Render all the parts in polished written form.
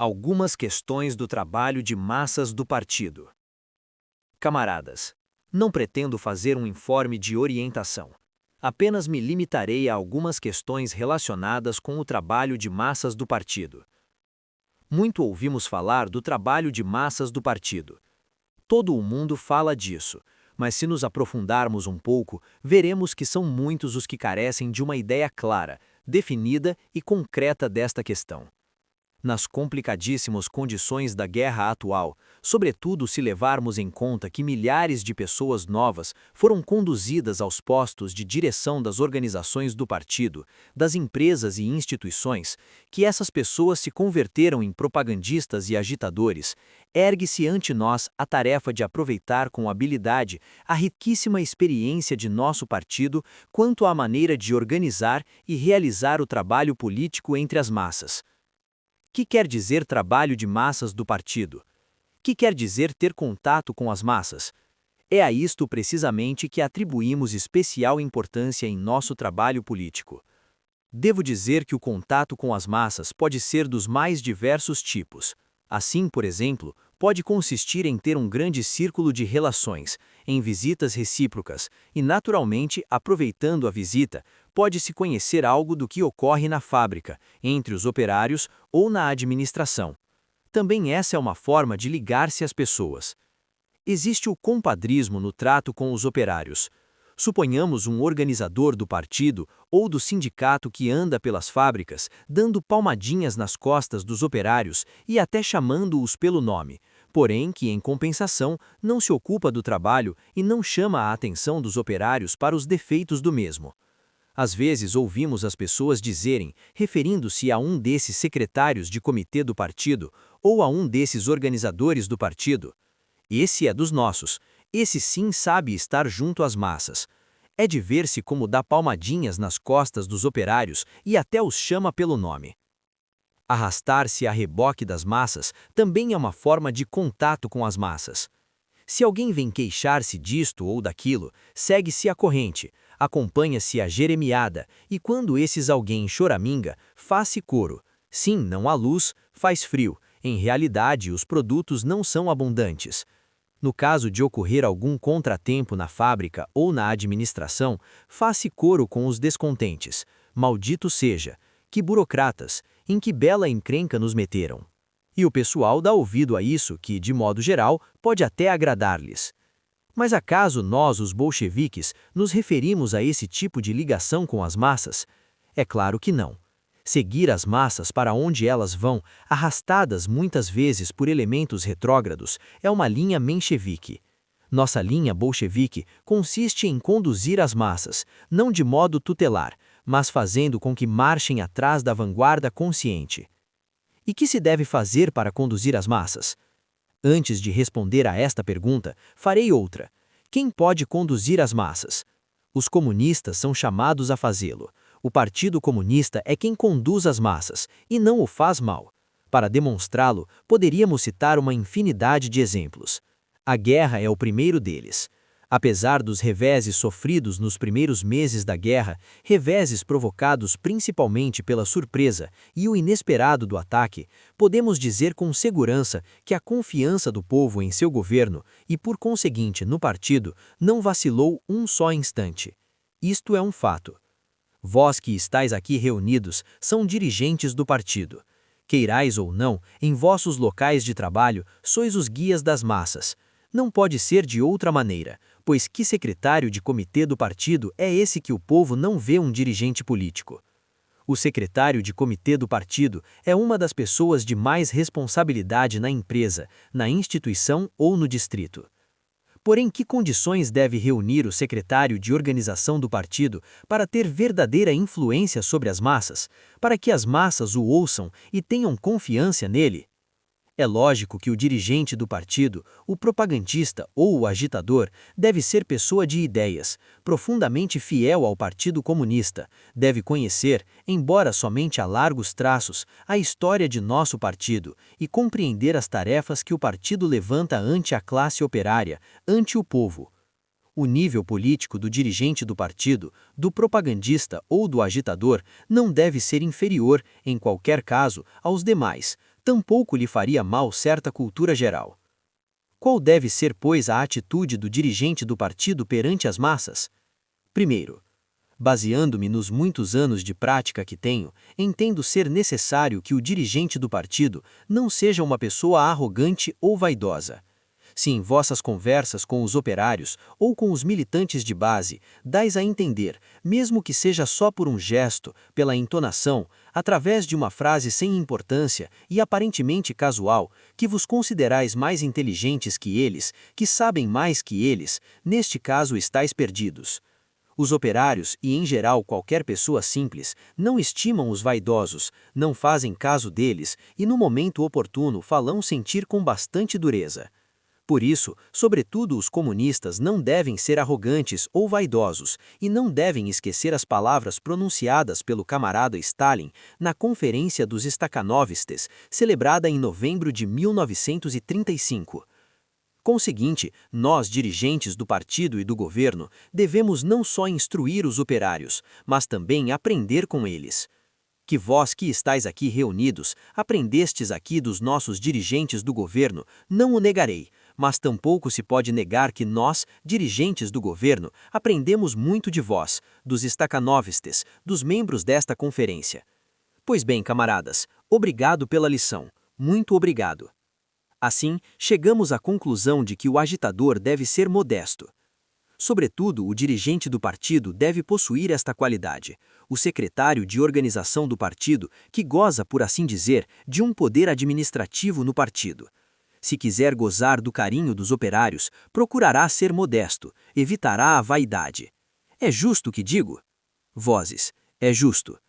Algumas questões do trabalho de massas do partido. Camaradas, não pretendo fazer um informe de orientação. Apenas me limitarei a algumas questões relacionadas com o trabalho de massas do partido. Muito ouvimos falar do trabalho de massas do partido. Todo o mundo fala disso, mas se nos aprofundarmos um pouco, veremos que são muitos os que carecem de uma ideia clara, definida e concreta desta questão. Nas complicadíssimas condições da guerra atual, sobretudo se levarmos em conta que milhares de pessoas novas foram conduzidas aos postos de direção das organizações do partido, das empresas e instituições, que essas pessoas se converteram em propagandistas e agitadores, ergue-se ante nós a tarefa de aproveitar com habilidade a riquíssima experiência de nosso partido quanto à maneira de organizar e realizar o trabalho político entre as massas. Que quer dizer trabalho de massas do partido? Que quer dizer ter contato com as massas? É a isto precisamente que atribuímos especial importância em nosso trabalho político. Devo dizer que o contato com as massas pode ser dos mais diversos tipos. Assim, por exemplo, pode consistir em ter um grande círculo de relações, em visitas recíprocas, e naturalmente, aproveitando a visita, pode-se conhecer algo do que ocorre na fábrica, entre os operários ou na administração. Também essa é uma forma de ligar-se às pessoas. Existe o compadrismo no trato com os operários. Suponhamos um organizador do partido ou do sindicato que anda pelas fábricas, dando palmadinhas nas costas dos operários e até chamando-os pelo nome, porém que, em compensação, não se ocupa do trabalho e não chama a atenção dos operários para os defeitos do mesmo. Às vezes ouvimos as pessoas dizerem, referindo-se a um desses secretários de comitê do partido ou a um desses organizadores do partido: "Esse é dos nossos, esse sim sabe estar junto às massas. É de ver-se como dá palmadinhas nas costas dos operários e até os chama pelo nome." Arrastar-se a reboque das massas também é uma forma de contato com as massas. Se alguém vem queixar-se disto ou daquilo, segue-se a corrente, acompanha-se a jeremiada, e quando esses alguém choraminga, faz-se coro. Sim, não há luz, faz frio, em realidade os produtos não são abundantes. No caso de ocorrer algum contratempo na fábrica ou na administração, faz-se coro com os descontentes. Maldito seja, que burocratas, em que bela encrenca nos meteram. E o pessoal dá ouvido a isso que, de modo geral, pode até agradar-lhes. Mas acaso nós, os bolcheviques, nos referimos a esse tipo de ligação com as massas? É claro que não. Seguir as massas para onde elas vão, arrastadas muitas vezes por elementos retrógrados, é uma linha menchevique. Nossa linha bolchevique consiste em conduzir as massas, não de modo tutelar, mas fazendo com que marchem atrás da vanguarda consciente. E que se deve fazer para conduzir as massas? Antes de responder a esta pergunta, farei outra. Quem pode conduzir as massas? Os comunistas são chamados a fazê-lo. O Partido Comunista é quem conduz as massas, e não o faz mal. Para demonstrá-lo, poderíamos citar uma infinidade de exemplos. A guerra é o primeiro deles. Apesar dos reveses sofridos nos primeiros meses da guerra, reveses provocados principalmente pela surpresa e o inesperado do ataque, podemos dizer com segurança que a confiança do povo em seu governo e, por conseguinte, no partido, não vacilou um só instante. Isto é um fato. Vós que estáis aqui reunidos são dirigentes do partido. Queirais ou não, em vossos locais de trabalho, sois os guias das massas. Não pode ser de outra maneira, pois que secretário de comitê do partido é esse que o povo não vê um dirigente político? O secretário de comitê do partido é uma das pessoas de mais responsabilidade na empresa, na instituição ou no distrito. Porém, que condições deve reunir o secretário de organização do partido para ter verdadeira influência sobre as massas, para que as massas o ouçam e tenham confiança nele? É lógico que o dirigente do partido, o propagandista ou o agitador, deve ser pessoa de ideias, profundamente fiel ao Partido Comunista, deve conhecer, embora somente a largos traços, a história de nosso partido e compreender as tarefas que o partido levanta ante a classe operária, ante o povo. O nível político do dirigente do partido, do propagandista ou do agitador não deve ser inferior, em qualquer caso, aos demais, tampouco lhe faria mal certa cultura geral. Qual deve ser, pois, a atitude do dirigente do partido perante as massas? Primeiro, baseando-me nos muitos anos de prática que tenho, entendo ser necessário que o dirigente do partido não seja uma pessoa arrogante ou vaidosa. Se em vossas conversas com os operários ou com os militantes de base dais a entender, mesmo que seja só por um gesto, pela entonação, através de uma frase sem importância e aparentemente casual, que vos considerais mais inteligentes que eles, que sabem mais que eles, neste caso estáis perdidos. Os operários, e em geral qualquer pessoa simples, não estimam os vaidosos, não fazem caso deles e no momento oportuno falam sentir com bastante dureza. Por isso, sobretudo os comunistas não devem ser arrogantes ou vaidosos e não devem esquecer as palavras pronunciadas pelo camarada Stalin na Conferência dos Stakhanovstes, celebrada em novembro de 1935. Conseguinte, nós, dirigentes do partido e do governo, devemos não só instruir os operários, mas também aprender com eles. Que vós que estáis aqui reunidos, aprendestes aqui dos nossos dirigentes do governo, não o negarei, mas tampouco se pode negar que nós, dirigentes do governo, aprendemos muito de vós, dos Stakhanovstes, dos membros desta conferência. Pois bem, camaradas, obrigado pela lição, muito obrigado. Assim, chegamos à conclusão de que o agitador deve ser modesto. Sobretudo, o dirigente do partido deve possuir esta qualidade, o secretário de organização do partido, que goza, por assim dizer, de um poder administrativo no partido. Se quiser gozar do carinho dos operários, procurará ser modesto, evitará a vaidade. É justo o que digo? Vozes, é justo.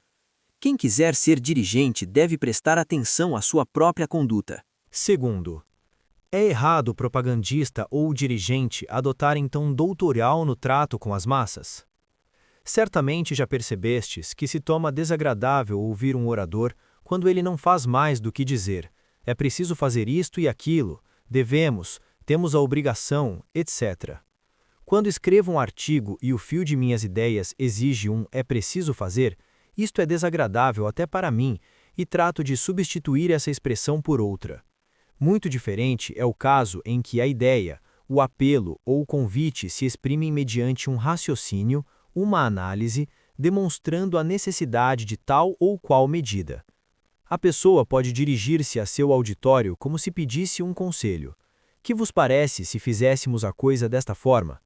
Quem quiser ser dirigente deve prestar atenção à sua própria conduta. Segundo, é errado o propagandista ou o dirigente adotarem tom doutorial no trato com as massas? Certamente já percebestes que se toma desagradável ouvir um orador quando ele não faz mais do que dizer: é preciso fazer isto e aquilo, devemos, temos a obrigação, etc. Quando escrevo um artigo e o fio de minhas ideias exige um é preciso fazer, isto é desagradável até para mim e trato de substituir essa expressão por outra. Muito diferente é o caso em que a ideia, o apelo ou o convite se exprimem mediante um raciocínio, uma análise, demonstrando a necessidade de tal ou qual medida. A pessoa pode dirigir-se a seu auditório como se pedisse um conselho. Que vos parece se fizéssemos a coisa desta forma?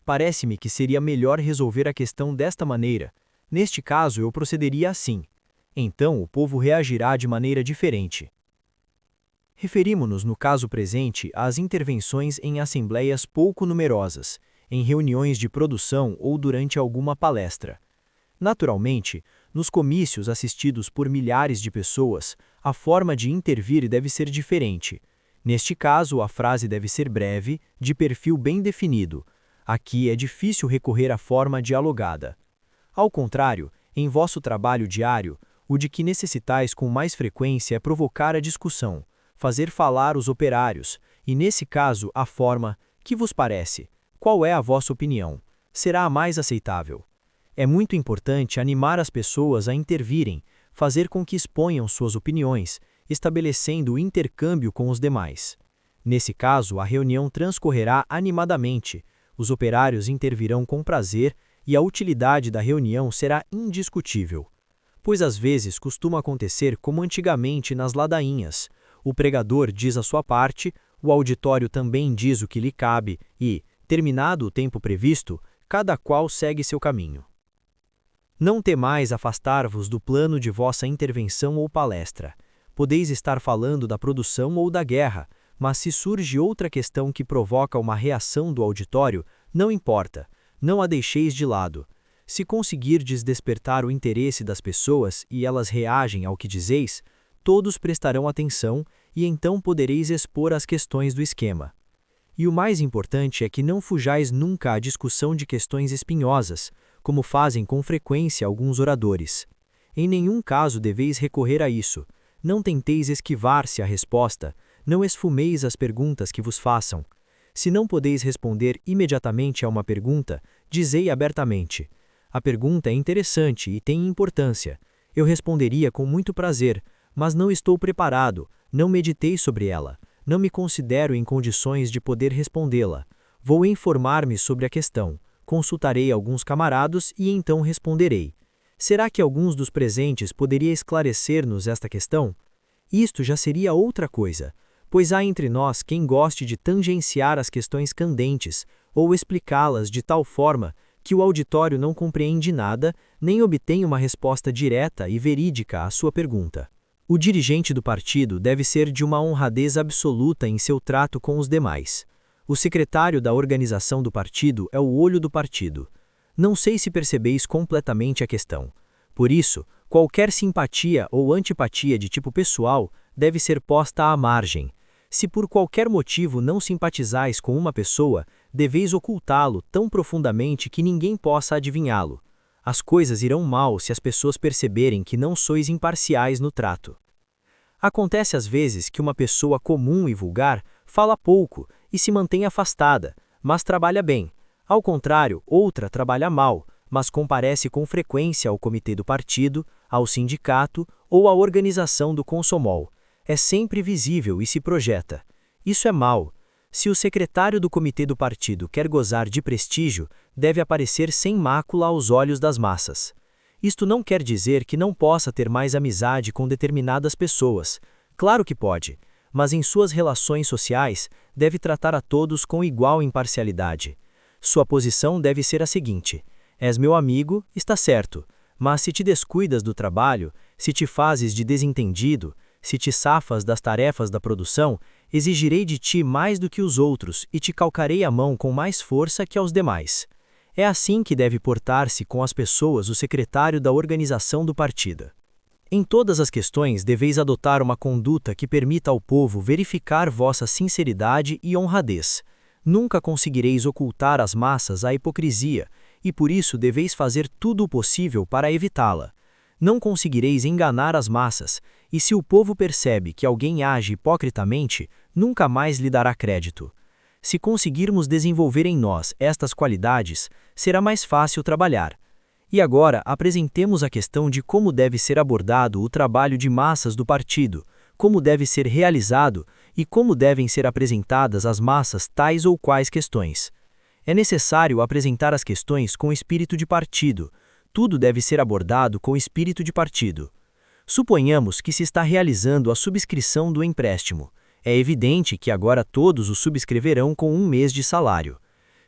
Parece-me que seria melhor resolver a questão desta maneira. Neste caso, eu procederia assim. Então, o povo reagirá de maneira diferente. Referimo-nos, no caso presente, às intervenções em assembleias pouco numerosas, em reuniões de produção ou durante alguma palestra. Naturalmente, nos comícios assistidos por milhares de pessoas, a forma de intervir deve ser diferente. Neste caso, a frase deve ser breve, de perfil bem definido. Aqui é difícil recorrer à forma dialogada. Ao contrário, em vosso trabalho diário, o de que necessitais com mais frequência é provocar a discussão, fazer falar os operários, e nesse caso a forma, que vos parece? Qual é a vossa opinião? Será a mais aceitável. É muito importante animar as pessoas a intervirem, fazer com que exponham suas opiniões, estabelecendo o intercâmbio com os demais. Nesse caso, a reunião transcorrerá animadamente, os operários intervirão com prazer e a utilidade da reunião será indiscutível. Pois às vezes costuma acontecer como antigamente nas ladainhas. O pregador diz a sua parte, o auditório também diz o que lhe cabe e, terminado o tempo previsto, cada qual segue seu caminho. Não temais afastar-vos do plano de vossa intervenção ou palestra. Podeis estar falando da produção ou da guerra, mas se surge outra questão que provoca uma reação do auditório, não importa, não a deixeis de lado. Se conseguirdes despertar o interesse das pessoas e elas reagem ao que dizeis, todos prestarão atenção e então podereis expor as questões do esquema. E o mais importante é que não fujais nunca à discussão de questões espinhosas, como fazem com frequência alguns oradores. Em nenhum caso deveis recorrer a isso. Não tenteis esquivar-se à resposta, não esfumeis as perguntas que vos façam. Se não podeis responder imediatamente a uma pergunta, dizei abertamente: a pergunta é interessante e tem importância. Eu responderia com muito prazer, mas não estou preparado, Não meditei sobre ela. Não me considero em condições de poder respondê-la. Vou informar-me sobre a questão. Consultarei alguns camaradas e então responderei. Será que alguns dos presentes poderia esclarecer-nos esta questão? Isto já seria outra coisa, pois há entre nós quem goste de tangenciar as questões candentes ou explicá-las de tal forma que o auditório não compreende nada nem obtém uma resposta direta e verídica à sua pergunta. O dirigente do partido deve ser de uma honradez absoluta em seu trato com os demais. O secretário da organização do partido é o olho do partido. Não sei se percebeis completamente a questão. Por isso, qualquer simpatia ou antipatia de tipo pessoal deve ser posta à margem. Se por qualquer motivo não simpatizais com uma pessoa, deveis ocultá-lo tão profundamente que ninguém possa adivinhá-lo. As coisas irão mal se as pessoas perceberem que não sois imparciais no trato. Acontece às vezes que uma pessoa comum e vulgar fala pouco e se mantém afastada, mas trabalha bem. Ao contrário, outra trabalha mal, mas comparece com frequência ao comitê do partido, ao sindicato ou à organização do Consomol. É sempre visível e se projeta. Isso é mal. Se o secretário do comitê do partido quer gozar de prestígio, deve aparecer sem mácula aos olhos das massas. Isto não quer dizer que não possa ter mais amizade com determinadas pessoas. Claro que pode, mas em suas relações sociais deve tratar a todos com igual imparcialidade. Sua posição deve ser a seguinte: és meu amigo, está certo, mas se te descuidas do trabalho, se te fazes de desentendido, se te safas das tarefas da produção, exigirei de ti mais do que os outros e te calcarei a mão com mais força que aos demais. É assim que deve portar-se com as pessoas o secretário da organização do partido. Em todas as questões deveis adotar uma conduta que permita ao povo verificar vossa sinceridade e honradez. Nunca conseguireis ocultar às massas a hipocrisia, e por isso deveis fazer tudo o possível para evitá-la. Não conseguireis enganar as massas, e se o povo percebe que alguém age hipocritamente, nunca mais lhe dará crédito. Se conseguirmos desenvolver em nós estas qualidades, será mais fácil trabalhar. E agora apresentemos a questão de como deve ser abordado o trabalho de massas do partido, como deve ser realizado e como devem ser apresentadas às massas tais ou quais questões. É necessário apresentar as questões com espírito de partido. Tudo deve ser abordado com espírito de partido. Suponhamos que se está realizando a subscrição do empréstimo. É evidente que agora todos o subscreverão com 1 mês de salário.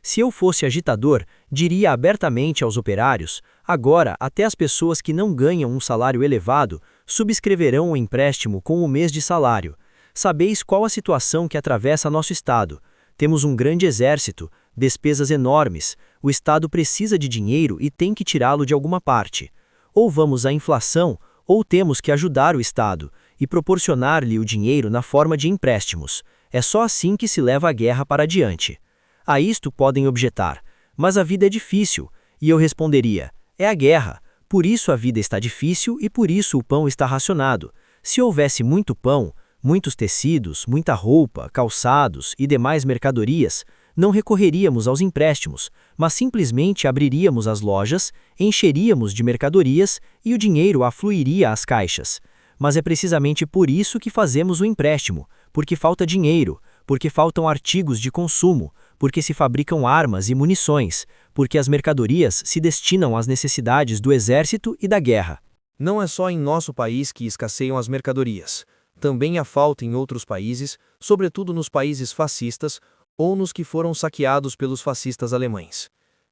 Se eu fosse agitador, diria abertamente aos operários: agora até as pessoas que não ganham um salário elevado subscreverão o empréstimo com 1 mês de salário. Sabeis qual a situação que atravessa nosso Estado. Temos um grande exército, despesas enormes, o Estado precisa de dinheiro e tem que tirá-lo de alguma parte. Ou vamos à inflação, ou temos que ajudar o Estado e proporcionar-lhe o dinheiro na forma de empréstimos. É só assim que se leva a guerra para adiante. A isto podem objetar: mas a vida é difícil. E eu responderia: é a guerra. Por isso a vida está difícil e por isso o pão está racionado. Se houvesse muito pão, muitos tecidos, muita roupa, calçados e demais mercadorias, não recorreríamos aos empréstimos, mas simplesmente abriríamos as lojas, encheríamos de mercadorias e o dinheiro afluiria às caixas. Mas é precisamente por isso que fazemos o empréstimo, porque falta dinheiro, porque faltam artigos de consumo, porque se fabricam armas e munições, porque as mercadorias se destinam às necessidades do exército e da guerra. Não é só em nosso país que escasseiam as mercadorias. Também há falta em outros países, sobretudo nos países fascistas ou nos que foram saqueados pelos fascistas alemães.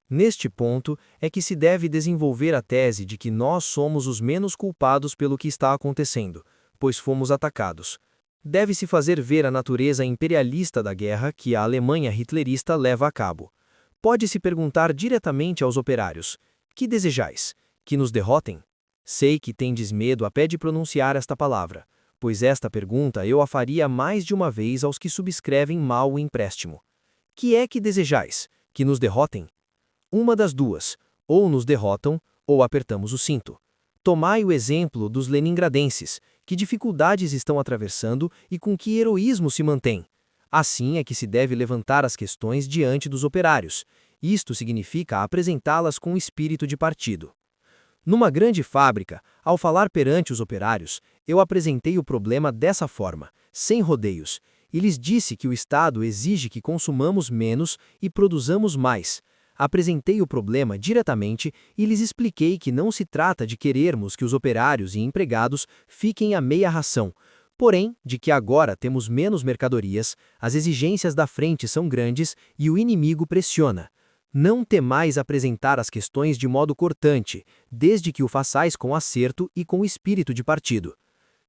Neste ponto é que se deve desenvolver a tese de que nós somos os menos culpados pelo que está acontecendo, pois fomos atacados. Deve-se fazer ver a natureza imperialista da guerra que a Alemanha hitlerista leva a cabo. Pode-se perguntar diretamente aos operários: que desejais? Que nos derrotem? Sei que tendes medo até de pronunciar esta palavra, pois esta pergunta eu a faria mais de uma vez aos que subscrevem mal o empréstimo. Que é que desejais? Que nos derrotem? Uma das duas: ou nos derrotam, ou apertamos o cinto. Tomai o exemplo dos leningradenses, que dificuldades estão atravessando e com que heroísmo se mantêm. Assim é que se deve levantar as questões diante dos operários. Isto significa apresentá-las com espírito de partido. Numa grande fábrica, ao falar perante os operários, eu apresentei o problema dessa forma, sem rodeios, e lhes disse que o Estado exige que consumamos menos e produzamos mais. Apresentei o problema diretamente e lhes expliquei que não se trata de querermos que os operários e empregados fiquem à meia ração, porém, de que agora temos menos mercadorias, as exigências da frente são grandes e o inimigo pressiona. Não temais apresentar as questões de modo cortante, desde que o façais com acerto e com espírito de partido.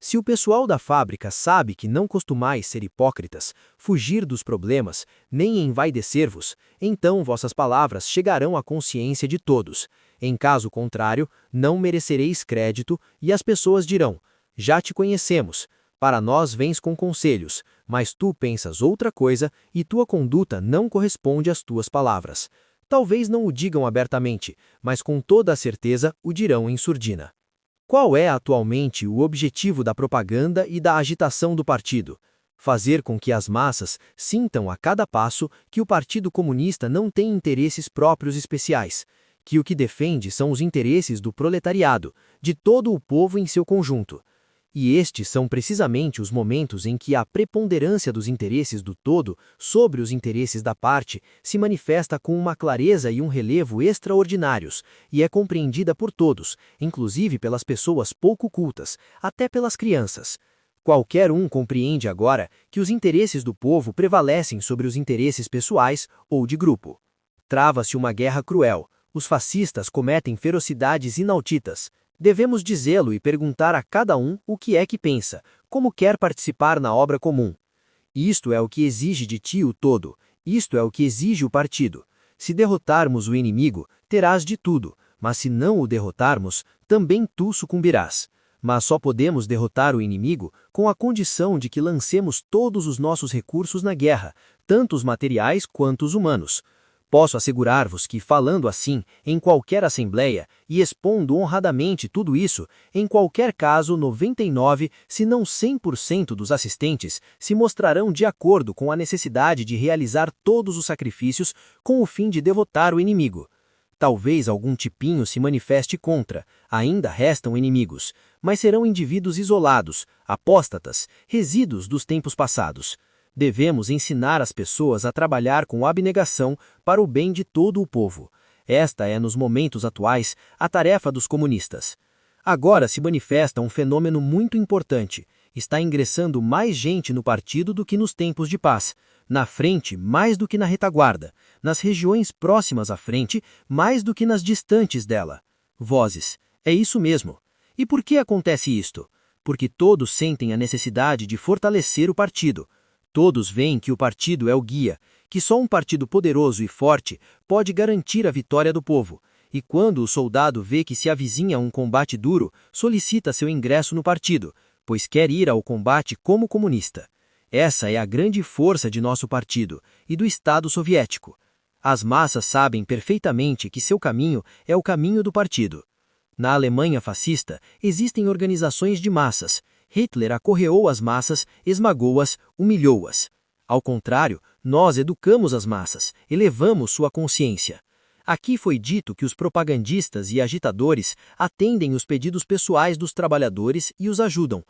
Se o pessoal da fábrica sabe que não costumais ser hipócritas, fugir dos problemas, nem envaidecer-vos, então vossas palavras chegarão à consciência de todos. Em caso contrário, não merecereis crédito e as pessoas dirão: já te conhecemos, para nós vens com conselhos, mas tu pensas outra coisa e tua conduta não corresponde às tuas palavras. Talvez não o digam abertamente, mas com toda a certeza o dirão em surdina. Qual é atualmente o objetivo da propaganda e da agitação do partido? Fazer com que as massas sintam a cada passo que o Partido Comunista não tem interesses próprios especiais, que o que defende são os interesses do proletariado, de todo o povo em seu conjunto. E estes são precisamente os momentos em que a preponderância dos interesses do todo sobre os interesses da parte se manifesta com uma clareza e um relevo extraordinários, e é compreendida por todos, inclusive pelas pessoas pouco cultas, até pelas crianças. Qualquer um compreende agora que os interesses do povo prevalecem sobre os interesses pessoais ou de grupo. Trava-se uma guerra cruel, os fascistas cometem ferocidades inauditas. Devemos dizê-lo e perguntar a cada um o que é que pensa, como quer participar na obra comum. Isto é o que exige de ti o todo, isto é o que exige o partido. Se derrotarmos o inimigo, terás de tudo, mas se não o derrotarmos, também tu sucumbirás. Mas só podemos derrotar o inimigo com a condição de que lancemos todos os nossos recursos na guerra, tanto os materiais quanto os humanos. Posso assegurar-vos que, falando assim, em qualquer assembleia, e expondo honradamente tudo isso, em qualquer caso 99, se não 100% dos assistentes se mostrarão de acordo com a necessidade de realizar todos os sacrifícios com o fim de derrotar o inimigo. Talvez algum tipinho se manifeste contra, ainda restam inimigos, mas serão indivíduos isolados, apóstatas, resíduos dos tempos passados. Devemos ensinar as pessoas a trabalhar com abnegação para o bem de todo o povo. Esta é, nos momentos atuais, a tarefa dos comunistas. Agora se manifesta um fenômeno muito importante. Está ingressando mais gente no partido do que nos tempos de paz. Na frente, mais do que na retaguarda. Nas regiões próximas à frente, mais do que nas distantes dela. Vozes. É isso mesmo. E por que acontece isto? Porque todos sentem a necessidade de fortalecer o partido. Todos veem que o partido é o guia, que só um partido poderoso e forte pode garantir a vitória do povo, e quando o soldado vê que se avizinha um combate duro, solicita seu ingresso no partido, pois quer ir ao combate como comunista. Essa é a grande força de nosso partido e do Estado soviético. As massas sabem perfeitamente que seu caminho é o caminho do partido. Na Alemanha fascista, existem organizações de massas. Hitler acorreou as massas, esmagou-as, humilhou-as. Ao contrário, nós educamos as massas, elevamos sua consciência. Aqui foi dito que os propagandistas e agitadores atendem os pedidos pessoais dos trabalhadores e os ajudam.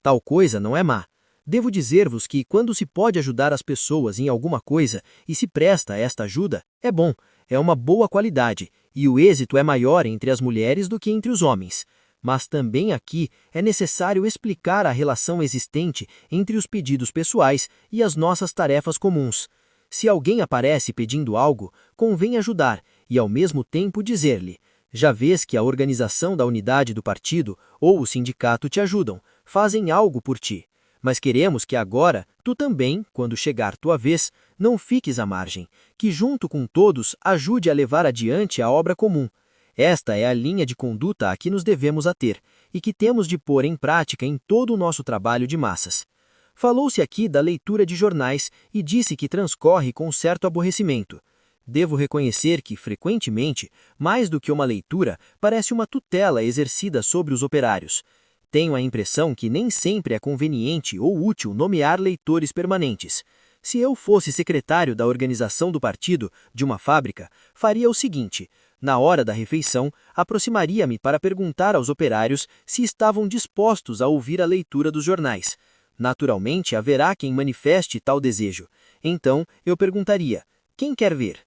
Tal coisa não é má. Devo dizer-vos que, quando se pode ajudar as pessoas em alguma coisa e se presta esta ajuda, é bom, é uma boa qualidade, e o êxito é maior entre as mulheres do que entre os homens. Mas também aqui é necessário explicar a relação existente entre os pedidos pessoais e as nossas tarefas comuns. Se alguém aparece pedindo algo, convém ajudar e ao mesmo tempo dizer-lhe: já vês que a organização da unidade do partido ou o sindicato te ajudam, fazem algo por ti. Mas queremos que agora, tu também, quando chegar tua vez, não fiques à margem, que junto com todos ajude a levar adiante a obra comum. Esta é a linha de conduta a que nos devemos ater, e que temos de pôr em prática em todo o nosso trabalho de massas. Falou-se aqui da leitura de jornais e disse que transcorre com certo aborrecimento. Devo reconhecer que, frequentemente, mais do que uma leitura, parece uma tutela exercida sobre os operários. Tenho a impressão que nem sempre é conveniente ou útil nomear leitores permanentes. Se eu fosse secretário da organização do partido, de uma fábrica, faria o seguinte: Na hora da refeição, aproximaria-me para perguntar aos operários se estavam dispostos a ouvir a leitura dos jornais. Naturalmente, haverá quem manifeste tal desejo. Então, eu perguntaria: quem quer ver?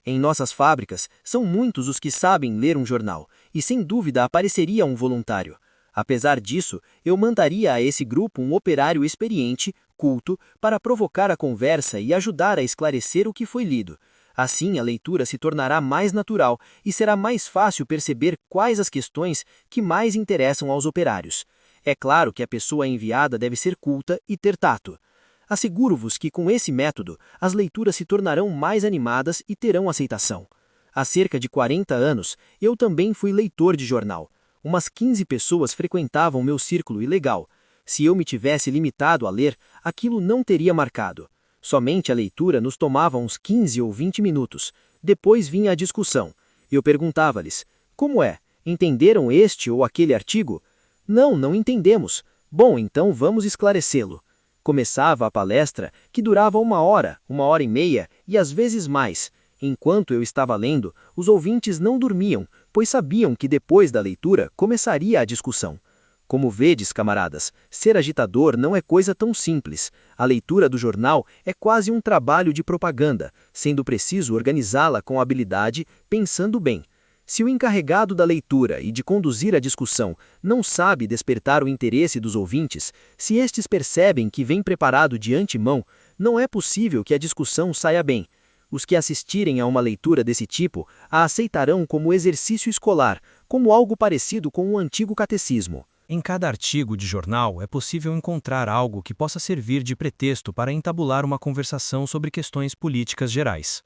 Em nossas fábricas, são muitos os que sabem ler um jornal, e sem dúvida apareceria um voluntário. Apesar disso, eu mandaria a esse grupo um operário experiente, culto, para provocar a conversa e ajudar a esclarecer o que foi lido. Assim, a leitura se tornará mais natural e será mais fácil perceber quais as questões que mais interessam aos operários. É claro que a pessoa enviada deve ser culta e ter tato. Asseguro-vos que, com esse método, as leituras se tornarão mais animadas e terão aceitação. Há cerca de 40 anos, eu também fui leitor de jornal. Umas 15 pessoas frequentavam meu círculo ilegal. Se eu me tivesse limitado a ler, aquilo não teria marcado. Somente a leitura nos tomava uns 15 ou 20 minutos. Depois vinha a discussão. Eu perguntava-lhes: como é? Entenderam este ou aquele artigo? Não, não entendemos. Bom, então vamos esclarecê-lo. Começava a palestra, que durava 1 hora e meia e às vezes mais. Enquanto eu estava lendo, os ouvintes não dormiam, pois sabiam que depois da leitura começaria a discussão. Como vedes, camaradas, ser agitador não é coisa tão simples. A leitura do jornal é quase um trabalho de propaganda, sendo preciso organizá-la com habilidade, pensando bem. Se o encarregado da leitura e de conduzir a discussão não sabe despertar o interesse dos ouvintes, se estes percebem que vem preparado de antemão, não é possível que a discussão saia bem. Os que assistirem a uma leitura desse tipo a aceitarão como exercício escolar, como algo parecido com o antigo catecismo. Em cada artigo de jornal é possível encontrar algo que possa servir de pretexto para entabular uma conversação sobre questões políticas gerais.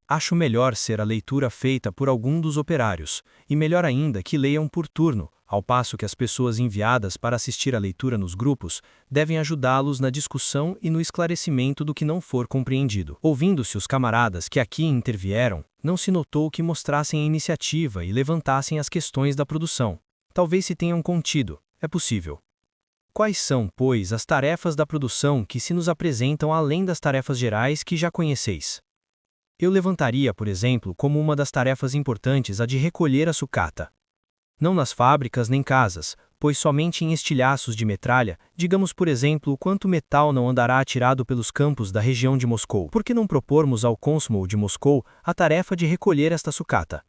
Acho melhor ser a leitura feita por algum dos operários, e melhor ainda que leiam por turno, ao passo que as pessoas enviadas para assistir à leitura nos grupos devem ajudá-los na discussão e no esclarecimento do que não for compreendido. Ouvindo-se os camaradas que aqui intervieram, não se notou que mostrassem a iniciativa e levantassem as questões da produção. Talvez se tenham contido, é possível. Quais são, pois, as tarefas da produção que se nos apresentam além das tarefas gerais que já conheceis? Eu levantaria, por exemplo, como uma das tarefas importantes a de recolher a sucata. Não nas fábricas nem casas, pois somente em estilhaços de metralha, digamos por exemplo quanto metal não andará atirado pelos campos da região de Moscou. Por que não propormos ao cônsul de Moscou a tarefa de recolher esta sucata?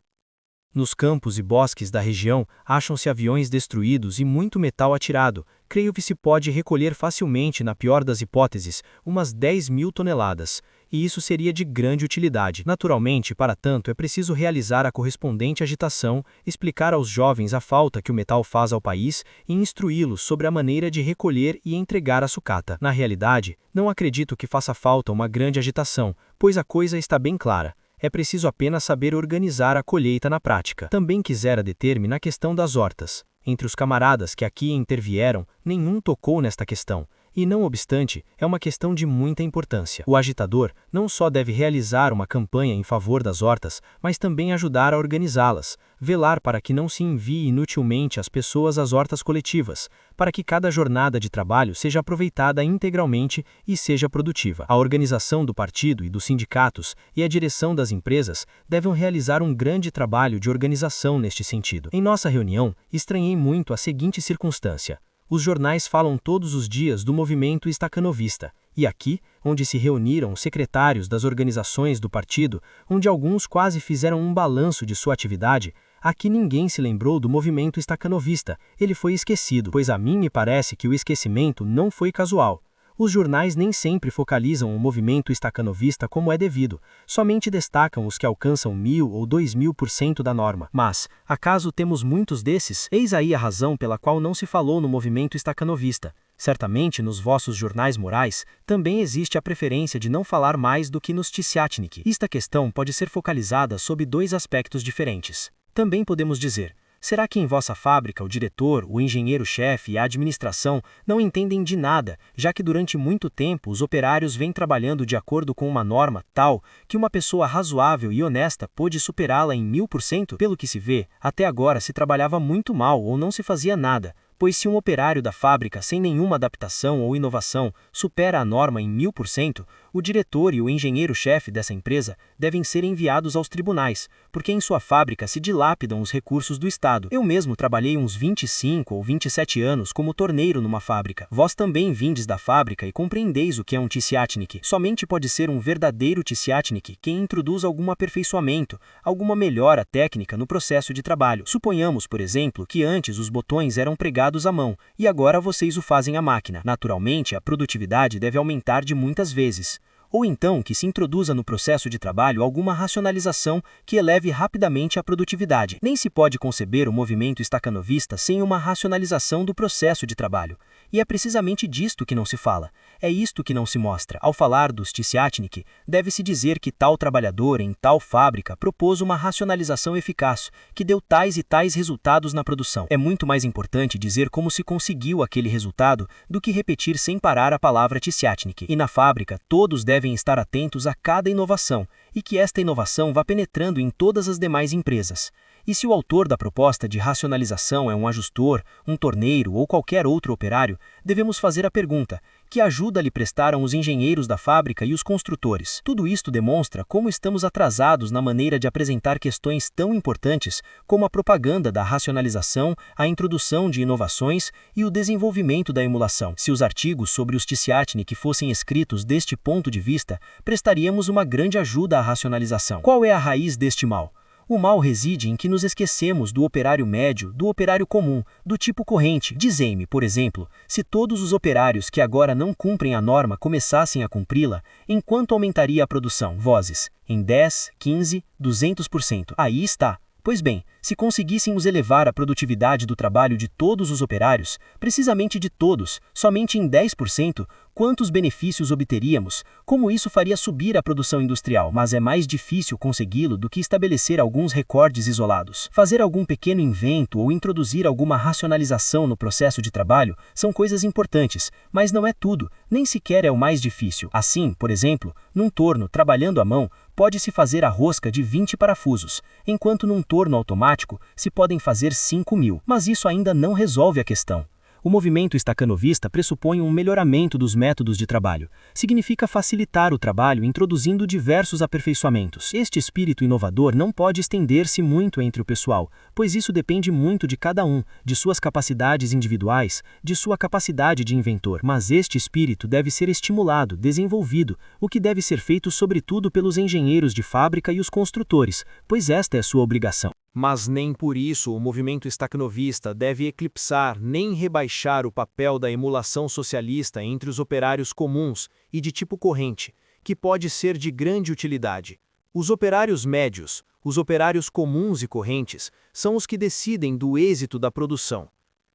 Nos campos e bosques da região acham-se aviões destruídos e muito metal atirado. Creio que se pode recolher facilmente, na pior das hipóteses, umas 10.000 toneladas, e isso seria de grande utilidade. Naturalmente, para tanto, é preciso realizar a correspondente agitação, explicar aos jovens a falta que o metal faz ao país e instruí-los sobre a maneira de recolher e entregar a sucata. Na realidade, não acredito que faça falta uma grande agitação, pois a coisa está bem clara. É preciso apenas saber organizar a colheita na prática. Também quisera deter-me na questão das hortas. Entre os camaradas que aqui intervieram, nenhum tocou nesta questão. E não obstante, é uma questão de muita importância. O agitador não só deve realizar uma campanha em favor das hortas, mas também ajudar a organizá-las, velar para que não se envie inutilmente as pessoas às hortas coletivas, para que cada jornada de trabalho seja aproveitada integralmente e seja produtiva. A organização do partido e dos sindicatos e a direção das empresas devem realizar um grande trabalho de organização neste sentido. Em nossa reunião, estranhei muito a seguinte circunstância. Os jornais falam todos os dias do movimento estacanovista, e aqui, onde se reuniram os secretários das organizações do partido, onde alguns quase fizeram um balanço de sua atividade, aqui ninguém se lembrou do movimento estacanovista, ele foi esquecido, pois a mim me parece que o esquecimento não foi casual. Os jornais nem sempre focalizam o movimento estacanovista como é devido, somente destacam os que alcançam 1.000 ou 2.000% da norma. Mas, acaso temos muitos desses? Eis aí a razão pela qual não se falou no movimento estacanovista. Certamente, nos vossos jornais morais, também existe a preferência de não falar mais do que nos Tisiatnik. Esta questão pode ser focalizada sob 2 aspectos diferentes. Também podemos dizer: será que em vossa fábrica o diretor, o engenheiro-chefe e a administração não entendem de nada, já que durante muito tempo os operários vêm trabalhando de acordo com uma norma tal que uma pessoa razoável e honesta pôde superá-la em 1000%? Pelo que se vê, até agora se trabalhava muito mal ou não se fazia nada, pois se um operário da fábrica sem nenhuma adaptação ou inovação supera a norma em 1000%, o diretor e o engenheiro-chefe dessa empresa devem ser enviados aos tribunais, porque em sua fábrica se dilapidam os recursos do Estado. Eu mesmo trabalhei uns 25 ou 27 anos como torneiro numa fábrica. Vós também vindes da fábrica e compreendeis o que é um Tissiatnik. Somente pode ser um verdadeiro Tissiatnik quem introduz algum aperfeiçoamento, alguma melhora técnica no processo de trabalho. Suponhamos, por exemplo, que antes os botões eram pregados à mão e agora vocês o fazem à máquina. Naturalmente, a produtividade deve aumentar de muitas vezes. Ou então que se introduza no processo de trabalho alguma racionalização que eleve rapidamente a produtividade. Nem se pode conceber o movimento stakhanovista sem uma racionalização do processo de trabalho. E é precisamente disto que não se fala. É isto que não se mostra. Ao falar dos Tissiatnik, deve-se dizer que tal trabalhador em tal fábrica propôs uma racionalização eficaz, que deu tais e tais resultados na produção. É muito mais importante dizer como se conseguiu aquele resultado do que repetir sem parar a palavra Tissiatnik. E na fábrica, todos devem estar atentos a cada inovação, e que esta inovação vá penetrando em todas as demais empresas. E se o autor da proposta de racionalização é um ajustor, um torneiro ou qualquer outro operário, devemos fazer a pergunta: que ajuda lhe prestaram os engenheiros da fábrica e os construtores? Tudo isto demonstra como estamos atrasados na maneira de apresentar questões tão importantes como a propaganda da racionalização, a introdução de inovações e o desenvolvimento da emulação. Se os artigos sobre os Tissiatnik fossem escritos deste ponto de vista, prestaríamos uma grande ajuda à racionalização. Qual é a raiz deste mal? O mal reside em que nos esquecemos do operário médio, do operário comum, do tipo corrente. Dizei-me, por exemplo, se todos os operários que agora não cumprem a norma começassem a cumpri-la, em quanto aumentaria a produção? Vozes, em 10, 15, 200%. Aí está. Pois bem, se conseguíssemos elevar a produtividade do trabalho de todos os operários, precisamente de todos, somente em 10%, quantos benefícios obteríamos? Como isso faria subir a produção industrial? Mas é mais difícil consegui-lo do que estabelecer alguns recordes isolados. Fazer algum pequeno invento ou introduzir alguma racionalização no processo de trabalho são coisas importantes, mas não é tudo, nem sequer é o mais difícil. Assim, por exemplo, num torno trabalhando à mão, pode-se fazer a rosca de 20 parafusos, enquanto num torno automático se podem fazer 5.000. Mas isso ainda não resolve a questão. O movimento stakhanovista pressupõe um melhoramento dos métodos de trabalho. Significa facilitar o trabalho introduzindo diversos aperfeiçoamentos. Este espírito inovador não pode estender-se muito entre o pessoal, pois isso depende muito de cada um, de suas capacidades individuais, de sua capacidade de inventor. Mas este espírito deve ser estimulado, desenvolvido, o que deve ser feito sobretudo pelos engenheiros de fábrica e os construtores, pois esta é sua obrigação. Mas nem por isso o movimento stakhanovista deve eclipsar nem rebaixar o papel da emulação socialista entre os operários comuns e de tipo corrente, que pode ser de grande utilidade. Os operários médios, os operários comuns e correntes, são os que decidem do êxito da produção.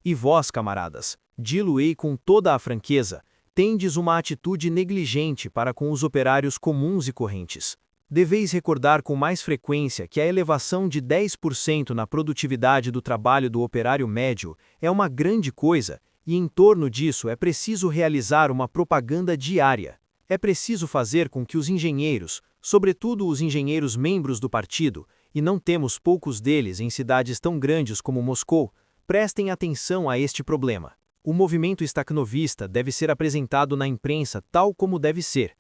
E vós, camaradas, dilo-ei com toda a franqueza, tendes uma atitude negligente para com os operários comuns e correntes. Deveis recordar com mais frequência que a elevação de 10% na produtividade do trabalho do operário médio é uma grande coisa, e em torno disso é preciso realizar uma propaganda diária. É preciso fazer com que os engenheiros, sobretudo os engenheiros membros do partido, e não temos poucos deles em cidades tão grandes como Moscou, prestem atenção a este problema. O movimento stakhanovista deve ser apresentado na imprensa tal como deve ser.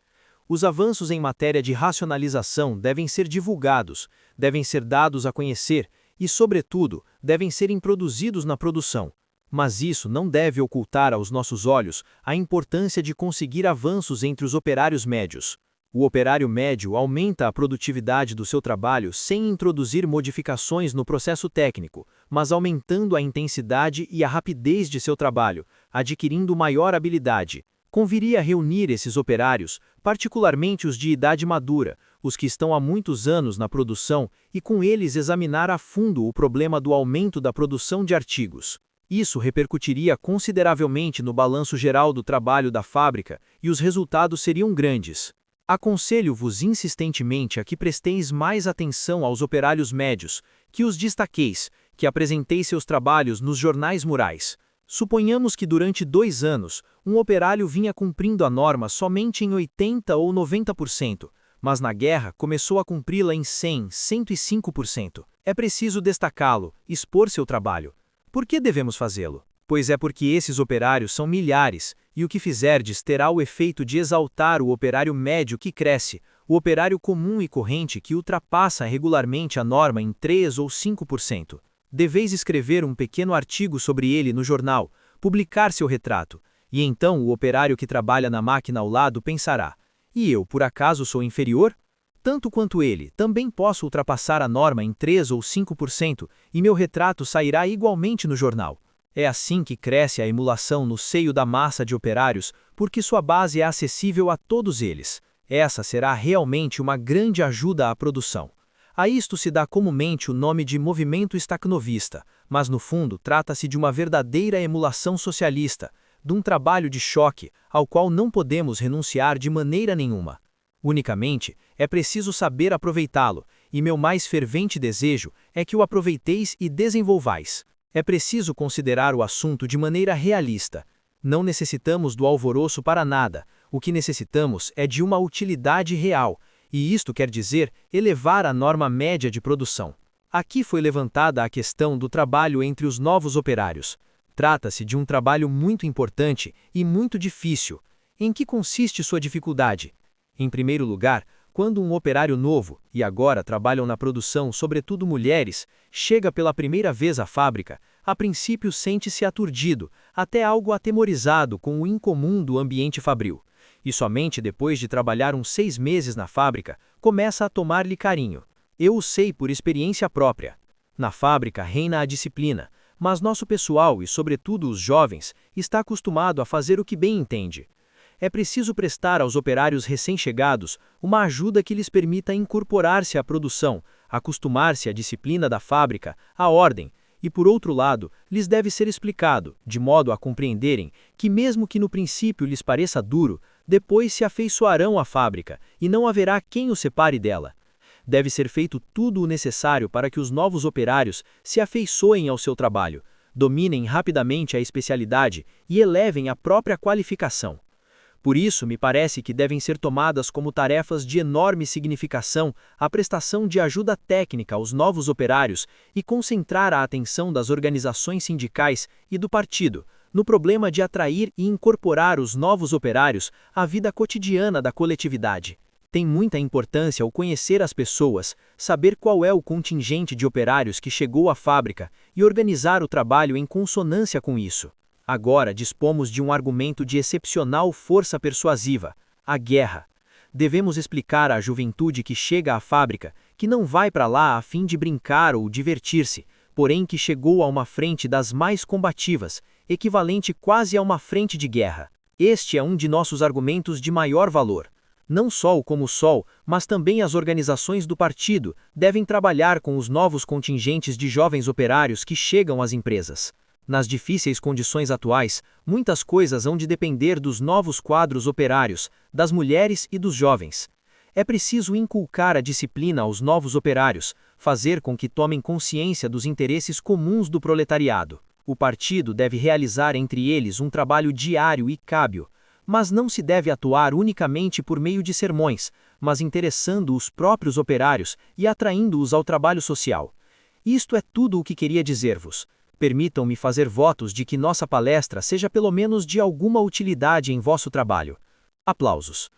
Os avanços em matéria de racionalização devem ser divulgados, devem ser dados a conhecer e, sobretudo, devem ser introduzidos na produção. Mas isso não deve ocultar aos nossos olhos a importância de conseguir avanços entre os operários médios. O operário médio aumenta a produtividade do seu trabalho sem introduzir modificações no processo técnico, mas aumentando a intensidade e a rapidez de seu trabalho, adquirindo maior habilidade. Conviria reunir esses operários, particularmente os de idade madura, os que estão há muitos anos na produção, e com eles examinar a fundo o problema do aumento da produção de artigos. Isso repercutiria consideravelmente no balanço geral do trabalho da fábrica e os resultados seriam grandes. Aconselho-vos insistentemente a que presteis mais atenção aos operários médios, que os destaqueis, que apresenteis seus trabalhos nos jornais murais. Suponhamos que durante 2 anos, um operário vinha cumprindo a norma somente em 80% ou 90%, mas na guerra começou a cumpri-la em 100%, 105%. É preciso destacá-lo, expor seu trabalho. Por que devemos fazê-lo? Pois é porque esses operários são milhares, e o que fizerdes terá o efeito de exaltar o operário médio que cresce, o operário comum e corrente que ultrapassa regularmente a norma em 3 ou 5%. Deveis escrever um pequeno artigo sobre ele no jornal, publicar seu retrato, e então o operário que trabalha na máquina ao lado pensará: e eu, por acaso, sou inferior? Tanto quanto ele, também posso ultrapassar a norma em 3 ou 5%, e meu retrato sairá igualmente no jornal. É assim que cresce a emulação no seio da massa de operários, porque sua base é acessível a todos eles. Essa será realmente uma grande ajuda à produção. A isto se dá comumente o nome de movimento stakhnovista, mas no fundo trata-se de uma verdadeira emulação socialista, de um trabalho de choque ao qual não podemos renunciar de maneira nenhuma. Unicamente, é preciso saber aproveitá-lo, e meu mais fervente desejo é que o aproveiteis e desenvolvais. É preciso considerar o assunto de maneira realista. Não necessitamos do alvoroço para nada, o que necessitamos é de uma utilidade real, e isto quer dizer elevar a norma média de produção. Aqui foi levantada a questão do trabalho entre os novos operários. Trata-se de um trabalho muito importante e muito difícil. Em que consiste sua dificuldade? Em primeiro lugar, quando um operário novo, e agora trabalham na produção sobretudo mulheres, chega pela primeira vez à fábrica, a princípio sente-se aturdido, até algo atemorizado com o incomum do ambiente fabril. E somente depois de trabalhar uns 6 meses na fábrica, começa a tomar-lhe carinho. Eu o sei por experiência própria. Na fábrica reina a disciplina, mas nosso pessoal, e sobretudo os jovens, está acostumado a fazer o que bem entende. É preciso prestar aos operários recém-chegados uma ajuda que lhes permita incorporar-se à produção, acostumar-se à disciplina da fábrica, à ordem, e por outro lado, lhes deve ser explicado, de modo a compreenderem que mesmo que no princípio lhes pareça duro, depois se afeiçoarão à fábrica, e não haverá quem os separe dela. Deve ser feito tudo o necessário para que os novos operários se afeiçoem ao seu trabalho, dominem rapidamente a especialidade e elevem a própria qualificação. Por isso, me parece que devem ser tomadas como tarefas de enorme significação a prestação de ajuda técnica aos novos operários e concentrar a atenção das organizações sindicais e do partido no problema de atrair e incorporar os novos operários à vida cotidiana da coletividade. Tem muita importância o conhecer as pessoas, saber qual é o contingente de operários que chegou à fábrica e organizar o trabalho em consonância com isso. Agora dispomos de um argumento de excepcional força persuasiva: a guerra. Devemos explicar à juventude que chega à fábrica que não vai para lá a fim de brincar ou divertir-se, porém que chegou a uma frente das mais combativas, equivalente quase a uma frente de guerra. Este é um de nossos argumentos de maior valor. Não só o Comusol, mas também as organizações do partido devem trabalhar com os novos contingentes de jovens operários que chegam às empresas. Nas difíceis condições atuais, muitas coisas hão de depender dos novos quadros operários, das mulheres e dos jovens. É preciso inculcar a disciplina aos novos operários, fazer com que tomem consciência dos interesses comuns do proletariado. O partido deve realizar entre eles um trabalho diário e cábio, mas não se deve atuar unicamente por meio de sermões, mas interessando os próprios operários e atraindo-os ao trabalho social. Isto é tudo o que queria dizer-vos. Permitam-me fazer votos de que nossa palestra seja pelo menos de alguma utilidade em vosso trabalho. Aplausos.